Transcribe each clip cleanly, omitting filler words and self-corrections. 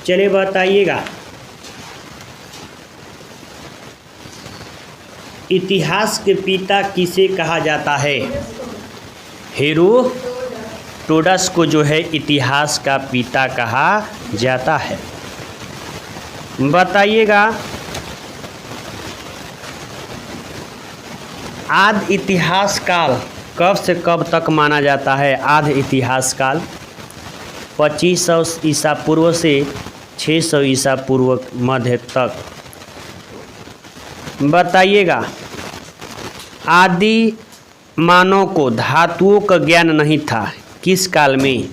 चलिए बताइएगा, इतिहास के पिता किसे कहा जाता है? हेरोडोटस को जो है इतिहास का पिता कहा जाता है। बताइएगा, आदि इतिहास काल कब से कब तक माना जाता है? आदि इतिहास काल 2500 ईसा पूर्व से 600 ईसा पूर्व मध्य तक। बताइएगा, आदि मानव को धातुओं का ज्ञान नहीं था, किस काल में?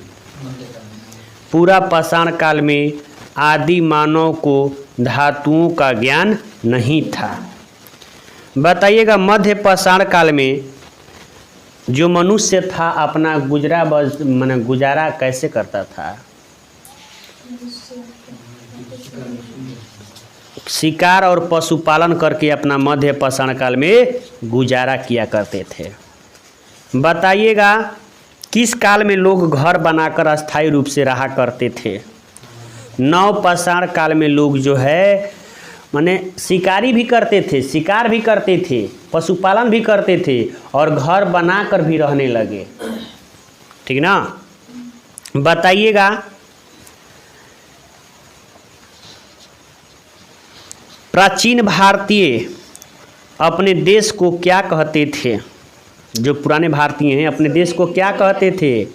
पूरा पाषाण काल में आदि मानव को धातुओं का ज्ञान नहीं था। बताइएगा, मध्य पाषाण काल में जो मनुष्य था अपना गुजारा कैसे करता था? शिकार और पशुपालन करके अपना मध्य पाषाण काल में गुजारा किया करते थे। बताइएगा, किस काल में लोग घर बनाकर अस्थायी रूप से रहा करते थे? नव पाषाण काल में लोग जो है शिकारी भी करते थे, शिकार भी करते थे, पशुपालन भी करते थे और घर बनाकर भी रहने लगे, ठीक ना। बताइएगा, प्राचीन भारतीय अपने देश को क्या कहते थे? जो पुराने भारतीय हैं अपने देश को क्या कहते थे?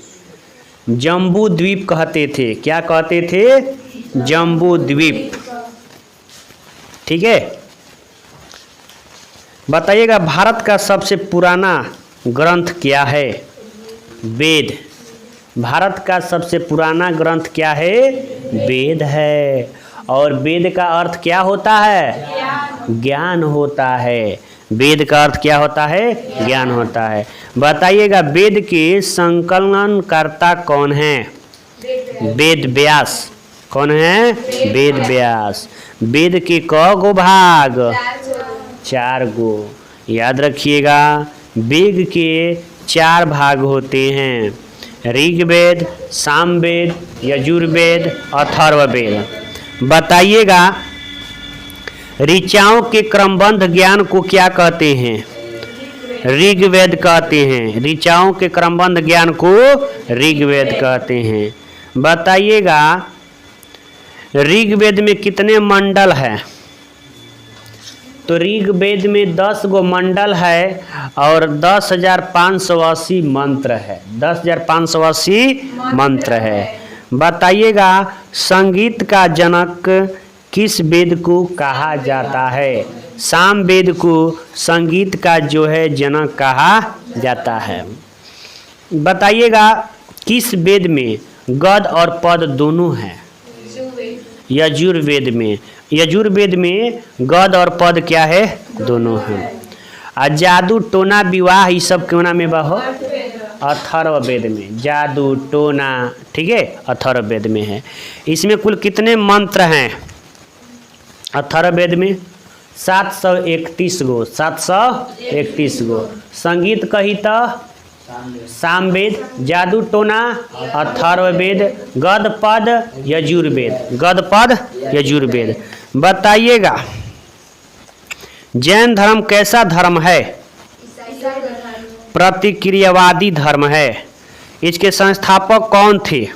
जम्बू द्वीप कहते थे। क्या कहते थे? जम्बू द्वीप, ठीक है। बताइएगा, भारत का सबसे पुराना ग्रंथ क्या है? वेद। भारत का सबसे पुराना ग्रंथ क्या है? वेद है। और वेद का अर्थ क्या होता है? ज्ञान होता है। वेद का अर्थ क्या होता है? ज्ञान होता है। बताइएगा, वेद के संकलनकर्ता कौन है? वेद व्यास। कौन है? वेद व्यास। वेद के क गो भाग? 4 गो। याद रखिएगा, वेद के 4 भाग होते हैं, ऋग्वेद, सामवेद, यजुर्वेद, अथर्ववेद। बताइएगा, ऋचाओं के क्रमबद्ध ज्ञान को क्या कहते हैं? ऋग्वेद कहते हैं। ऋचाओं के क्रमबद्ध ज्ञान को ऋग्वेद कहते हैं। बताइएगा, ऋग्वेद में कितने मंडल हैं? तो ऋग्वेद में 10 गो मंडल है और 10,580 मंत्र है। 10,580 मंत्र है। बताइएगा, संगीत का जनक किस वेद को कहा जाता है? सामवेद को संगीत का जो है जनक कहा जाता है। बताइएगा, किस वेद में गद और पद दोनों हैं? यजुर्वेद में। यजुर्वेद में गद और पद क्या है? दोनों हैं। जादू टोना विवाह ये सब क्यों में बहो? अथर्ववेद में। जादू टोना, ठीक है, अथर्ववेद में है। इसमें कुल कितने मंत्र हैं अथर्ववेद में? 731 गो। 731 गो। संगीत कही तो सामवेद, जादू टोना अथर्ववेद, गद पद यजुर्वेद। गद पद यजुर्वेद। बताइएगा, जैन धर्म कैसा धर्म है? प्रतिक्रियावादी धर्म है। इसके संस्थापक कौन थे?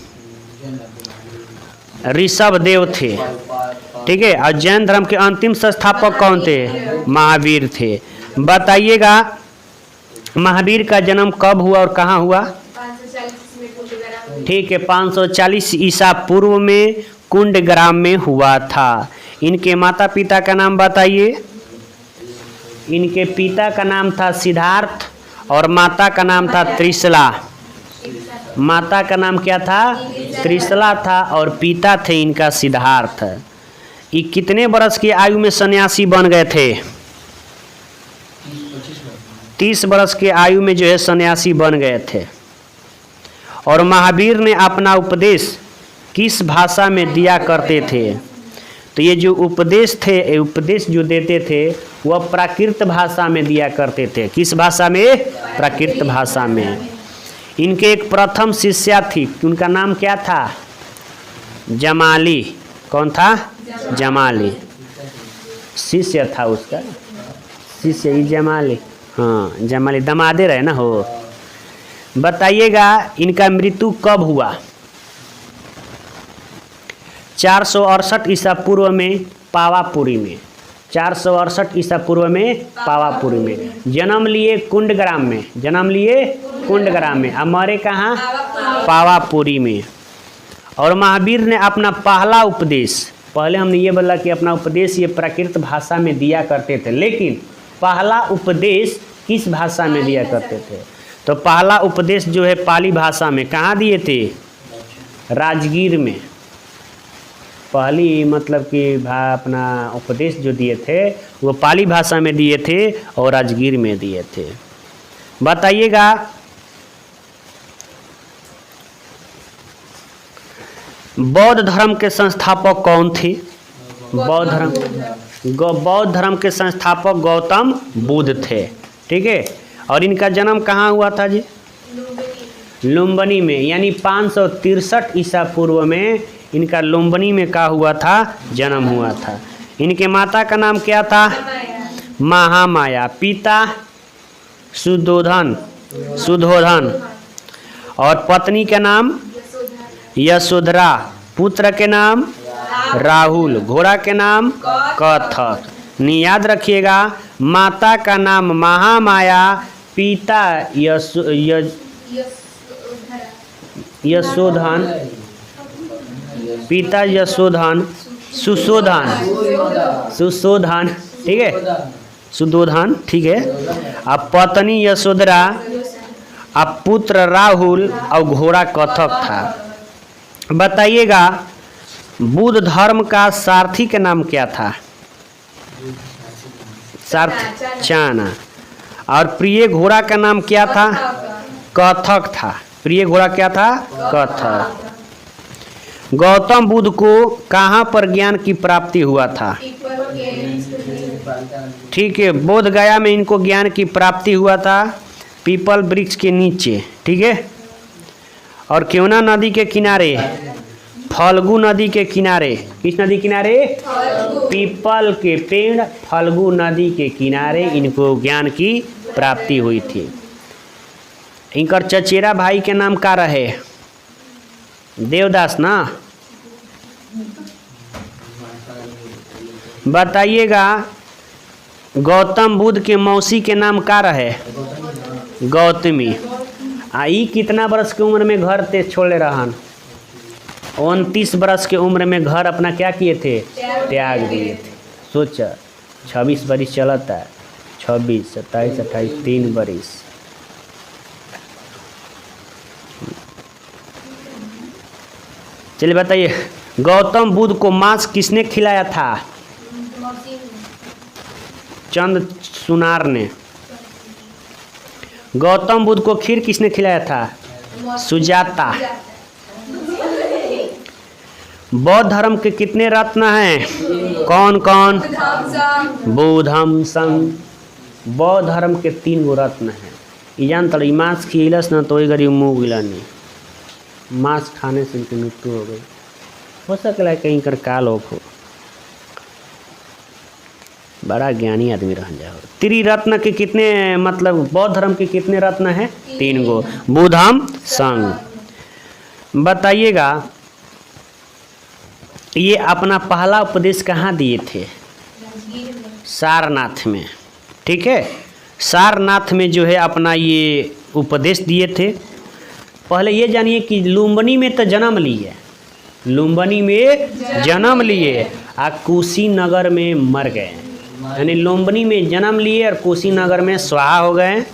ऋषभदेव थे, ठीक है। और जैन धर्म के अंतिम संस्थापक कौन थे? महावीर थे। बताइएगा, महावीर का जन्म कब हुआ और कहाँ हुआ? 540 ठीक है, 540 ईसा पूर्व में कुंडग्राम में हुआ था। इनके माता पिता का नाम बताइए। इनके पिता का नाम था सिद्धार्थ और माता का नाम था त्रिशला। माता का नाम क्या था? त्रिशला था और पिता थे इनका सिद्धार्थ। ये कितने वर्ष की आयु में सन्यासी बन गए थे? 30 वर्ष की आयु में जो है सन्यासी बन गए थे। और महावीर ने अपना उपदेश किस भाषा में दिया करते थे? तो ये जो उपदेश थे, उपदेश जो देते थे वह प्राकृत भाषा में दिया करते थे। किस भाषा में? प्राकृत भाषा में। इनके एक प्रथम शिष्या थी, उनका नाम क्या था? जमाली। कौन था? जमाली। शिष्य था उसका, शिष्य ही जमाली। हाँ जमाली दमादे रहे ना हो। बताइएगा इनका मृत्यु कब हुआ? 468 ईसा पूर्व में पावापुरी में। 468 ईसा पूर्व में पावापुरी में जन्म लिए कुंडग्राम में, जन्म लिए कुंडग्राम में। अब मरे कहाँ? पावापुरी में। और महावीर ने अपना पहला उपदेश, पहले हमने ये बोला कि अपना उपदेश ये प्राकृत भाषा में दिया करते थे, लेकिन पहला उपदेश किस भाषा में दिया करते थे? तो पहला उपदेश जो है पाली भाषा में। कहाँ दिए थे? राजगीर में। पहली मतलब कि अपना उपदेश जो दिए थे वो पाली भाषा में दिए थे और राजगीर में दिए थे। बताइएगा बौद्ध धर्म के संस्थापक कौन थे? बौद्ध धर्म के संस्थापक गौतम बुद्ध थे। ठीक है। और इनका जन्म कहाँ हुआ था जी? लुम्बिनी में, यानी 563 ईसा पूर्व में इनका लुम्बिनी में क्या हुआ था? जन्म हुआ था। इनके माता का नाम क्या था? महामाया। पिता सुधोधन, और पत्नी का नाम यशोधरा। पुत्र के नाम राहुल। घोड़ा के नाम कथक। याद रखिएगा माता का नाम महामाया, पिता यशोधन, पिता यशोधन, सुशोधन, ठीक है, सुधोधन, ठीक है। अब पत्नी यशोधरा, अब पुत्र राहुल और घोड़ा कथक था। बताइएगा बुद्ध धर्म का सारथी का नाम क्या था? चाना। और प्रिय घोड़ा का नाम क्या था? कथक था। प्रिय घोड़ा क्या था? कथक। गौतम बुद्ध को कहाँ पर ज्ञान की प्राप्ति हुआ था? ठीक है, बोध गया में इनको ज्ञान की प्राप्ति हुआ था, पीपल वृक्ष के नीचे। ठीक है। और क्योना नदी के किनारे, फल्गु नदी के किनारे। किस नदी किनारे? पीपल के पेड़ फल्गु नदी के किनारे इनको ज्ञान की प्राप्ति हुई थी। इनकर चचेरा भाई के नाम का रहे? देवदास ना। बताइएगा गौतम बुद्ध के मौसी के नाम का रहे? गौतमी। आई कितना बरस के उम्र में घर ते छोड़े रहन? 29 बरस के उम्र में घर अपना क्या किए थे? त्याग दिए थे। सोचा 26 बरिस चलता है, 26, 27, 28, 3 बरिस। चलिए बताइए गौतम बुद्ध को मांस किसने खिलाया था? चंद सुनार ने। गौतम बुद्ध को खीर किसने खिलाया था? सुजाता। बौद्ध धर्म के कितने रत्न हैं? कौन कौन? बुद्धम संघ। बौद्ध धर्म के 3 गो रत्न हैं। ये जानता रही मांस खिलस ना तो गरीब मुँह गिला नहीं, मांस खाने से इनकी मृत्यु हो गई। हो सकता है कहीं कर काल हो। बड़ा ज्ञानी आदमी रह जाओ। त्रिरत्न के कितने मतलब बौद्ध धर्म के कितने रत्न हैं? 3 गो। बुद्धम संघ। बताइएगा ये अपना पहला उपदेश कहाँ दिए थे? सारनाथ में। ठीक है। सारनाथ में जो है अपना ये उपदेश दिए थे। पहले ये जानिए कि लुम्बिनी में तो जन्म लिए, लुम्बिनी में जन्म लिए और कुशीनगर में मर गए। यानी लुम्बिनी में जन्म लिए और कुशीनगर में स्वाहा हो गए।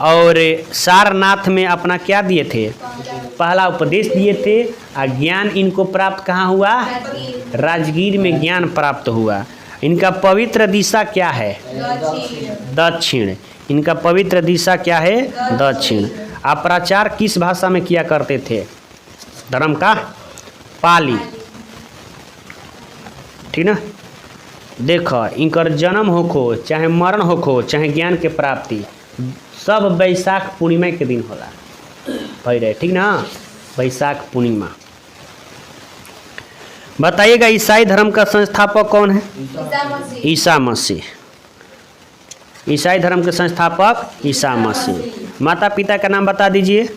और सारनाथ में अपना क्या दिए थे? पहला उपदेश दिए थे। और ज्ञान इनको प्राप्त कहाँ हुआ? राजगीर में ज्ञान प्राप्त हुआ। इनका पवित्र दिशा क्या है? दक्षिण। इनका पवित्र दिशा क्या है? दक्षिण। आप प्रचार किस भाषा में किया करते थे? धर्म का पाली। ठीक ना। देखो इनकर जन्म होखो चाहे मरण होखो चाहे ज्ञान के प्राप्ति सब वैशाख पूर्णिमा के दिन होला भई रहे। ठीक ना। वैशाख पूर्णिमा। बताइएगा ईसाई धर्म का संस्थापक कौन है? ईसा मसीह। ईसाई धर्म के संस्थापक ईसा मसीह। माता पिता का नाम बता दीजिए।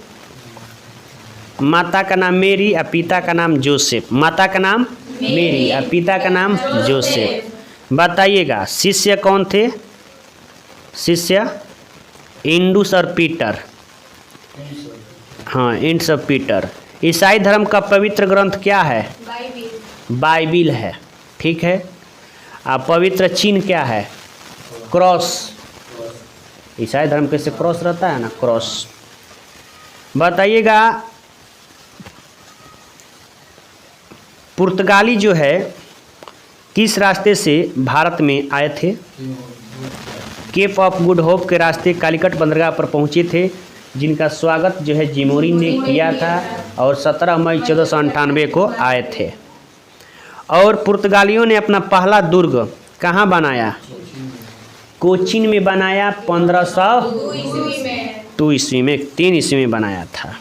माता का नाम मेरी और पिता का नाम जोसेफ। माता का नाम मेरी और पिता का नाम जोसेफ। बताइएगा शिष्य कौन थे? शिष्य इंडुस और पीटर। हाँ, इंड्स और पीटर। ईसाई धर्म का पवित्र ग्रंथ क्या है? बाइबिल है। ठीक है। और पवित्र चिन्ह क्या है? क्रॉस। ईसाई धर्म कैसे क्रॉस रहता है ना, क्रॉस। बताइएगा पुर्तगाली जो है किस रास्ते से भारत में आए थे? केप ऑफ गुड होप के रास्ते कालीकट बंदरगाह पर पहुंचे थे, जिनका स्वागत जो है जिमोरिन ने किया था और 17 मई 1498 को आए थे। और पुर्तगालियों ने अपना पहला दुर्ग कहाँ बनाया? कोचीन में बनाया। 1502 ईस्वी में, 3 ईस्वी में बनाया था।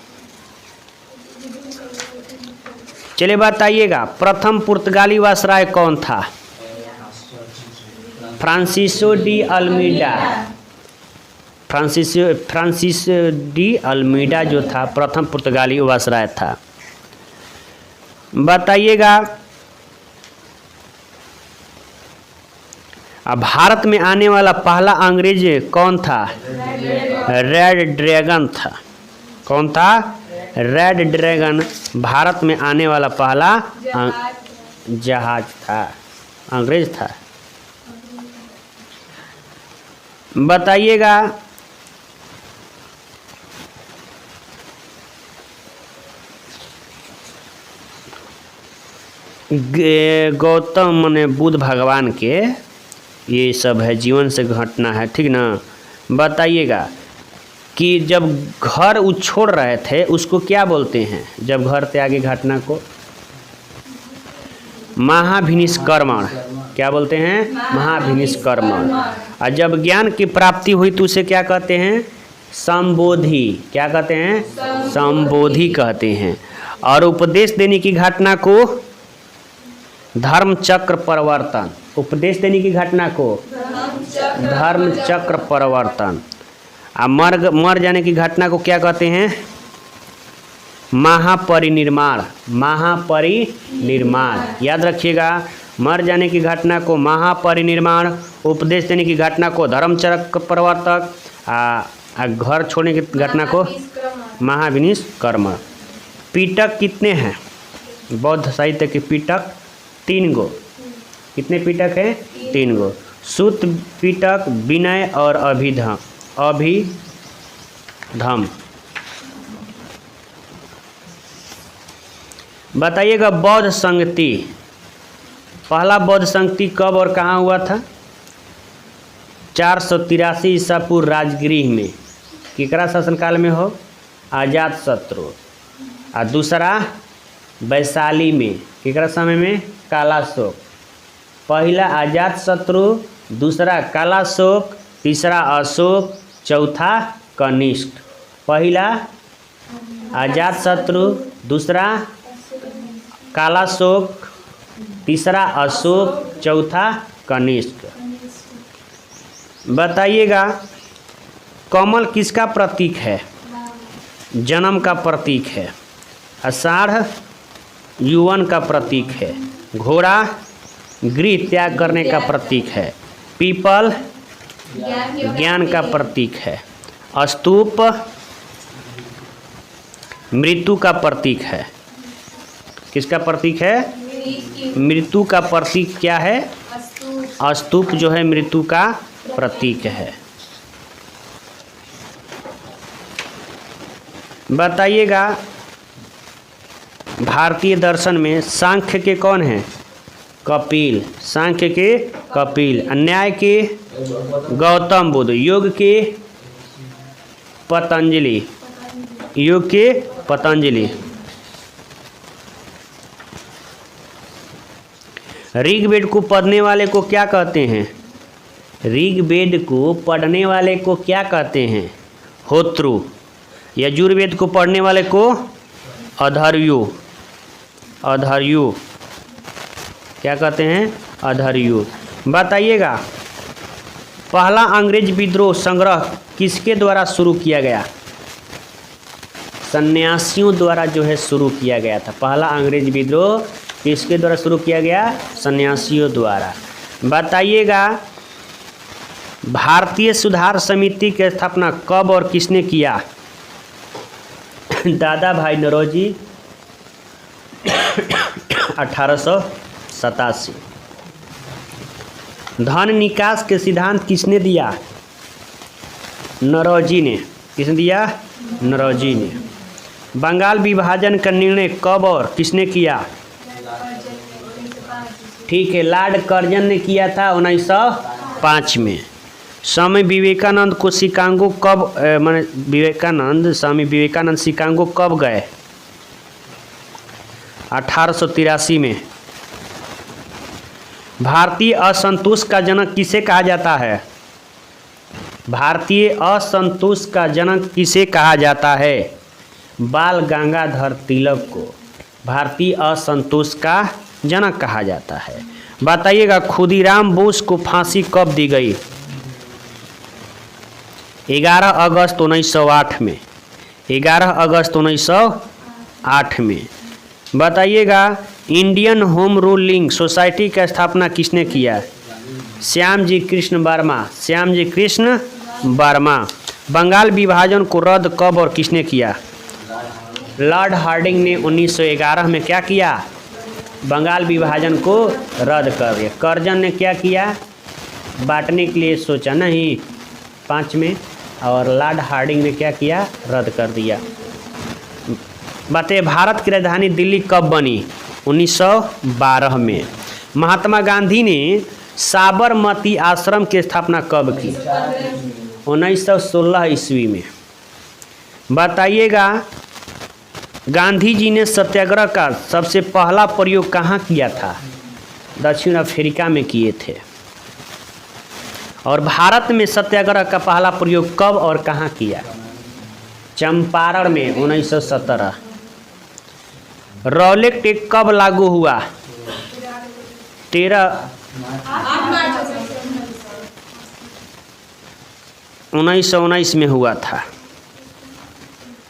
चलिए बताइएगा प्रथम पुर्तगाली वायसराय कौन था? Francisco de Almeida. Francis de Almeida जो था प्रथम पुर्तगाली वायसराय था। बताइएगा भारत में आने वाला पहला अंग्रेज कौन था? रेड ड्रैगन था। कौन था? रेड ड्रैगन भारत में आने वाला पहला जहाज था, अंग्रेज था। बताइएगा गौतम माने बुद्ध भगवान के ये सब है, जीवन से घटना है, ठीक ना। बताइएगा कि जब घर छोड़ रहे थे उसको क्या बोलते हैं? जब घर त्यागी घटना को महाभिनिष्क्रमण। क्या बोलते हैं? महाभिनिष्क्रमण। और जब ज्ञान की प्राप्ति हुई तो उसे क्या कहते हैं? संबोधि। क्या कहते हैं? संबोधि कहते हैं। और उपदेश देने की घटना को धर्म चक्र परिवर्तन। उपदेश देने की घटना को धर्म चक्र परिवर्तन। और मर जाने की घटना को क्या कहते हैं? महापरिनिर्वाण। महापरिनिर्वाण याद रखिएगा। मर जाने की घटना को महापरिनिर्वाण, उपदेश देने की घटना को धर्म चक्र परिवर्तक, घर छोड़ने की घटना को महाभिनिष्क्रमण। पीटक कितने हैं? बौद्ध साहित्य के पीटक 3 गो। कितने पीटक हैं? 3 गो। सूत पीटक, विनय और अभिधम। बताइएगा बौद्ध संगति, पहला बौद्ध संगति कब और कहाँ हुआ था? 483 ईसा पूर्व राजगृह में। किकरा शासनकाल में हो? अजातशत्रु। और दूसरा वैशाली में। किकरा समय में? कालाशोक। पहला अजातशत्रु, दूसरा कालाशोक, तीसरा अशोक, चौथा कनिष्क। पहला अजातशत्रु, दूसरा कालाशोक, तीसरा अशोक, चौथा कनिष्क। बताइएगा कमल किसका प्रतीक है? जन्म का प्रतीक है। आषाढ़ यौवन का प्रतीक है। घोड़ा गृह त्याग करने का प्रतीक है। पीपल ज्ञान का प्रतीक है। स्तूप मृत्यु का प्रतीक है। किसका प्रतीक है? मृत्यु का प्रतीक क्या है? स्तूप जो है मृत्यु का प्रतीक है। बताइएगा भारतीय दर्शन में सांख्य के कौन हैं? कपिल। सांख्य के कपिल। न्याय के गौतम बुद्ध। योग के पतंजलि। योग के पतंजलि। ऋग्वेद को पढ़ने वाले को क्या कहते हैं? ऋग्वेद को पढ़ने वाले को क्या कहते हैं? होत्रु। यजुर्वेद को पढ़ने वाले को अधर्यु। अधर्यु। क्या कहते हैं? अधर युग। बताइएगा पहला अंग्रेज विद्रोह संग्रह किसके द्वारा शुरू किया गया? सन्यासियों द्वारा जो है शुरू किया गया था। पहला अंग्रेज विद्रोह किसके द्वारा शुरू किया गया? सन्यासियों द्वारा। बताइएगा भारतीय सुधार समिति की स्थापना कब और किसने किया? दादा भाई नौरोजी 1887। धन निकास के सिद्धांत किसने दिया? नौरोजी ने। किसने दिया? नौरोजी ने। बंगाल विभाजन का निर्णय कब और किसने किया? ठीक है, लॉर्ड कर्जन ने किया था 1905 में। स्वामी विवेकानंद को शिकागो कब स्वामी विवेकानंद शिकागो कब गए? 1883 में। भारतीय असंतोष का जनक किसे कहा जाता है? भारतीय असंतोष का जनक किसे कहा जाता है? बाल गंगाधर तिलक को भारतीय असंतोष का जनक कहा जाता है। बताइएगा खुदीराम बोस को फांसी कब दी गई? 11 अगस्त 1908 में। 11 अगस्त 1908 में। बताइएगा इंडियन होम रूलिंग सोसाइटी का स्थापना किसने किया? श्याम जी कृष्ण वर्मा। श्याम जी कृष्ण वर्मा। बंगाल विभाजन को रद्द कब और किसने किया? लॉर्ड हार्डिंग ने 1911 में क्या किया? बंगाल विभाजन को रद्द कर दिया। कर्जन ने क्या किया? बांटने के लिए सोचा नहीं 5 में, और लॉर्ड हार्डिंग ने क्या किया? रद्द कर दिया। बताइए भारत की राजधानी दिल्ली कब बनी? 1912 में। महात्मा गांधी ने साबरमती आश्रम की स्थापना कब की? 1916 ईस्वी में। बताइएगा गांधी जी ने सत्याग्रह का सबसे पहला प्रयोग कहाँ किया था? दक्षिण अफ्रीका में किए थे। और भारत में सत्याग्रह का पहला प्रयोग कब और कहाँ किया? चंपारण में 1917। रॉलेट एक्ट कब लागू हुआ? 1919 में हुआ था।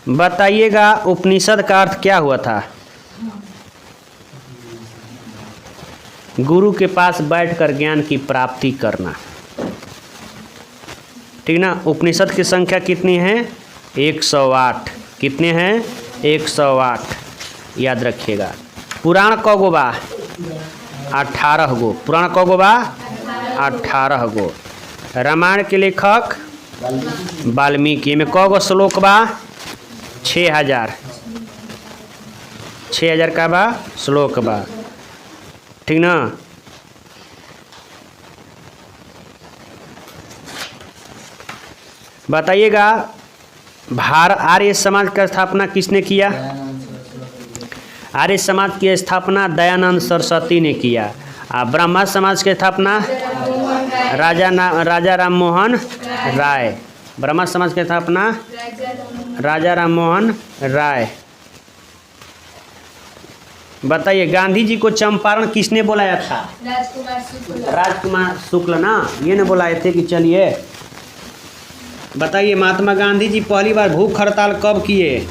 बताइएगा उपनिषद का अर्थ क्या हुआ था? गुरु के पास बैठकर ज्ञान की प्राप्ति करना। ठीक ना। उपनिषद की संख्या कितनी है? 108। कितने हैं? 108 याद रखिएगा। पुराण क गो बा? 18 गो। पुराण क गो बा? 18 गो। रामायण के लेखक वाल्मीकि। में क गो श्लोक बा? 6000। 6000 का बा श्लोक बा। ठीक ना। बताइएगा आर्य समाज का स्थापना किसने किया? आर्य समाज की स्थापना दयानंद सरस्वती ने किया। ब्रह्मा समाज की स्थापना राजा राम मोहन राय। ब्रह्मा समाज की स्थापना राजा राम मोहन राय। बताइए गांधी जी को चंपारण किसने बुलाया था? राजकुमार शुक्ल ना, ये न बुलाए थे कि चलिए। बताइए महात्मा गांधी जी पहली बार भूख हड़ताल कब किए?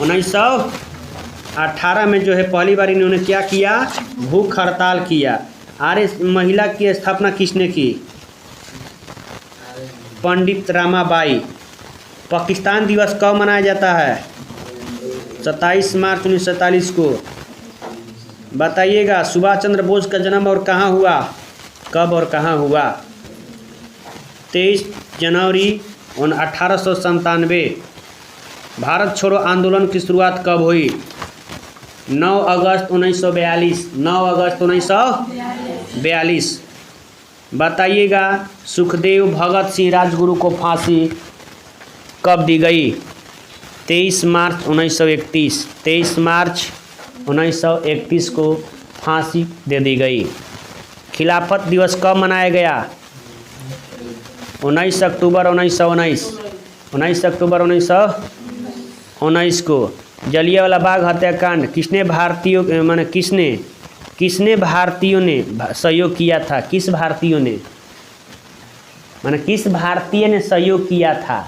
1918 में जो है पहली बार इन्होंने क्या किया? भूख हड़ताल किया। आर्य महिला की स्थापना किसने की? पंडित रामाबाई। पाकिस्तान दिवस कब मनाया जाता है? 27 मार्च 1947 को। बताइएगा सुभाष चंद्र बोस का जन्म और कहाँ हुआ? कब और कहाँ हुआ? 23 जनवरी 1897। भारत छोड़ो आंदोलन की शुरुआत कब हुई? 9 अगस्त 1942। 9 अगस्त 1942। बताइएगा सुखदेव भगत सिंह राजगुरु को फांसी कब दी गई? 23 मार्च 1931। 23 मार्च 1931 को फांसी दे दी गई। खिलाफत दिवस कब मनाया गया? 19 अक्टूबर 1919। 19 अक्टूबर 1919 को। जलियांवाला बाग हत्याकांड किसने किसने भारतीयों ने सहयोग किया था? किस भारतीयों ने, माने किस भारतीय ने सहयोग किया था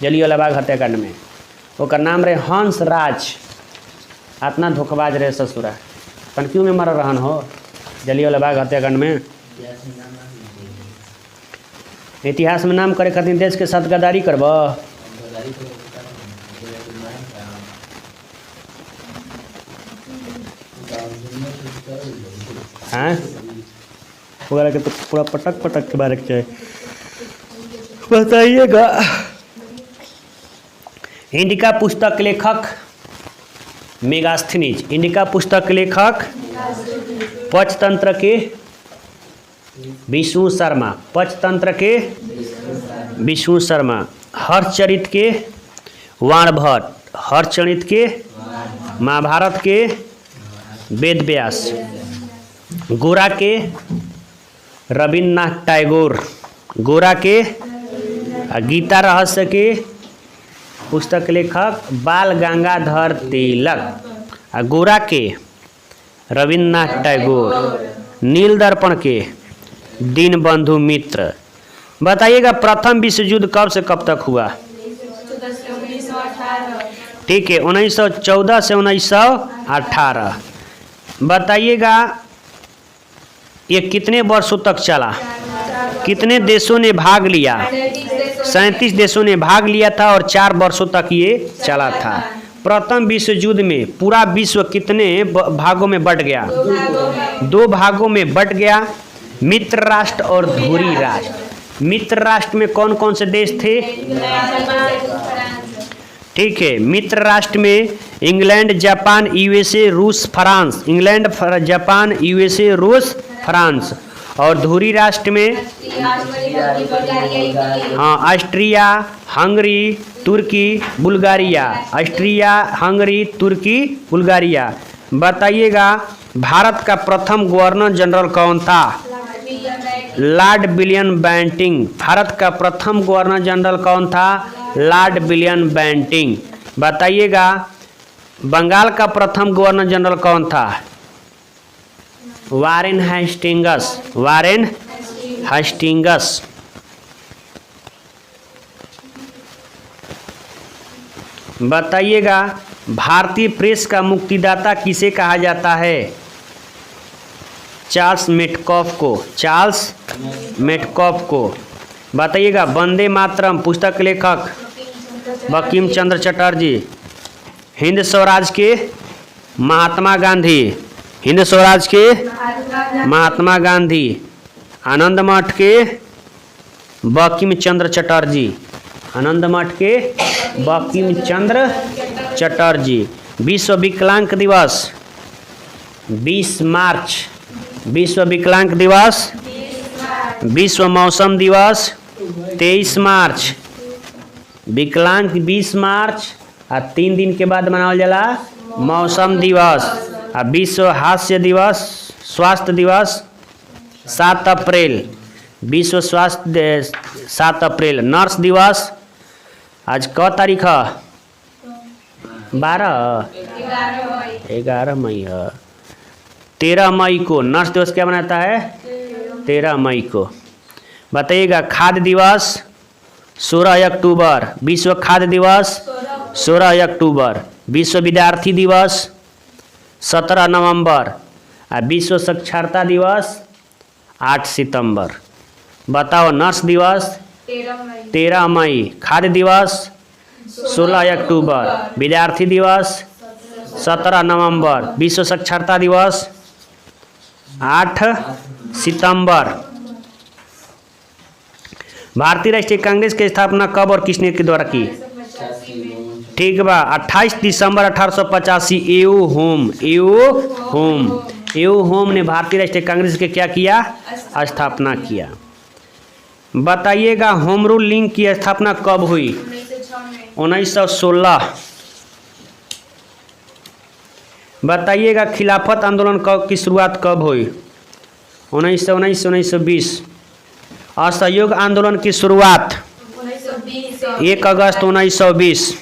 जलियांवाला बाग हत्याकांड में? ओकर नाम रहे हंस राज। इतना धोखेबाज रहे ससुरा, कन्फ्यू में मर रहन हो जलियांवाला बाग हत्याकांड में। इतिहास में नाम करे खातिर देश के साथ गद्दारी करब? हाँ वगैरह के तो पूरा पटक पटक के बारे के बताइएगा। इंडिका पुस्तक लेखक मेगास्थनीज। इंडिका पुस्तक लेखक पंचतंत्र के विष्णु शर्मा। पंचतंत्र के विष्णु शर्मा। हर्षचरित के वाण भट्ट। हर्षचरित के महाभारत के वेद व्यास। गोरा के रविन्द्रनाथ टैगोर। गोरा के गीता रहस्य के पुस्तक लेखक बाल गंगाधर तिलक। गोरा के रविन्द्रनाथ टैगोर। नील दर्पण के दीनबंधु मित्र। बताइएगा प्रथम विश्व युद्ध कब से कब तक हुआ? ठीक है, 1914 से 1918। बताइएगा ये कितने वर्षों तक चला? कितने देशों ने भाग लिया? 37 देशों ने भाग लिया था और 4 वर्षों तक ये चला था। प्रथम विश्व युद्ध में पूरा विश्व कितने भागों में बट गया? 2 भागों में बट गया, मित्र राष्ट्र और धुरी राष्ट्र। मित्र राष्ट्र में कौन कौन से देश थे? ठीक है, मित्र राष्ट्र में इंग्लैंड, जापान, यूएसए, रूस, फ्रांस। इंग्लैंड, जापान, यूएसए, रूस, फ्रांस। और धुरी राष्ट्र में हाँ ऑस्ट्रिया, हंगरी, तुर्की, बुल्गारिया। ऑस्ट्रिया, हंगरी, तुर्की, बुल्गारिया। बताइएगा भारत का प्रथम गवर्नर जनरल कौन था? Lord William Bentinck. भारत का प्रथम गवर्नर जनरल कौन था? Lord William Bentinck. बताइएगा बंगाल का प्रथम गवर्नर जनरल कौन था? Warren Hastings. Warren Hastings. बताइएगा भारतीय प्रेस का मुक्तिदाता किसे कहा जाता है? चार्ल्स मेटकॉफ को। चार्ल्स मेटकॉफ को। बताइएगा वंदे मातरम पुस्तक लेखक बंकिम चंद्र चटर्जी। हिंद स्वराज के महात्मा गांधी। हिंद स्वराज के महात्मा गांधी। आनंद मठ के बंकिम चंद्र चटर्जी। आनंद मठ के बंकिम चंद्र चटर्जी। विश्व विकलांग दिवस 20 मार्च। विश्व विकलांग दिवस। विश्व मौसम दिवस 23 मार्च। विकलांग 20 मार्च और 3 दिन के बाद मनावल जाला मौसम दिवस। और विश्व हास्य दिवस, स्वास्थ्य दिवस 7 अप्रैल। विश्व स्वास्थ्य 7 अप्रैल। नर्स दिवस आज क तारीख है? 11 मई है। 13 मई को नर्स दिवस क्या मनाता है? 13 मई को। बताइएगा खाद्य दिवस 16 अक्टूबर। विश्व खाद्य दिवस 16 अक्टूबर। विश्व विद्यार्थी दिवस 17 नवंबर। और विश्व साक्षरता दिवस 8 सितंबर। बताओ नर्स दिवस 13 मई। खाद्य दिवस 16 अक्टूबर। विद्यार्थी दिवस 17 नवंबर। विश्व साक्षरता दिवस 8 सितंबर। भारतीय राष्ट्रीय कांग्रेस की स्थापना कब और किसने के द्वारा की? ठीक बा 28 दिसंबर 1885। एओ होम। एओ होम। एओ होम ने भारतीय राष्ट्रीय कांग्रेस के क्या किया? स्थापना किया। बताइएगा होम रूल लीग की स्थापना कब हुई? 1916। बताइएगा खिलाफत आंदोलन की शुरुआत कब हुई? 1919 1920। असहयोग आंदोलन की शुरुआत 1 अगस्त 1920।